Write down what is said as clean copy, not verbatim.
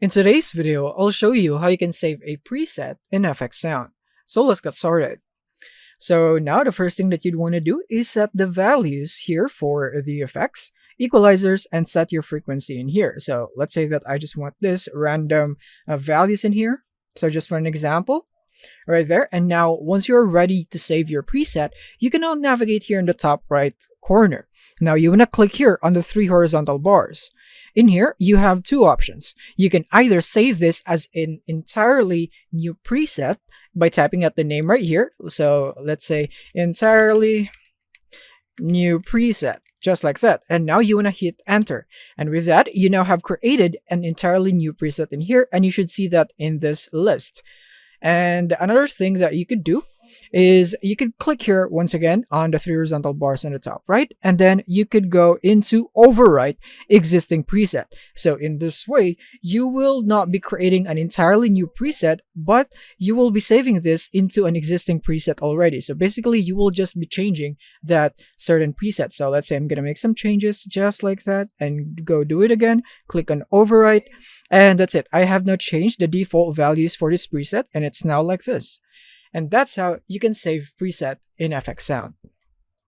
In today's video, I'll show you how you can save a preset in FXSound. So let's get started. So now the first thing that you'd want to do is set the values here for the effects, equalizers, and set your frequency in here. So let's say that I just want this random values in here. So just for an example, right there. And now once you're ready to save your preset, you can now navigate here in the top right corner. Now you want to click here on the 3 horizontal bars. In here, you have 2 options. You can either save this as an entirely new preset by typing out the name right here. So let's say entirely new preset, just like that. And now you want to hit enter. And with that, you now have created an entirely new preset in here, and you should see that in this list. And another thing that you could do is you could click here once again on the 3 horizontal bars on the top right, and then you could go into overwrite existing preset. So in this way, you will not be creating an entirely new preset, but you will be saving this into an existing preset already. So basically, you will just be changing that certain preset. So let's say I'm going to make some changes just like that and go do it again. Click on overwrite, and that's it. I have now changed the default values for this preset, and it's now like this. And that's how you can save preset in FXSound.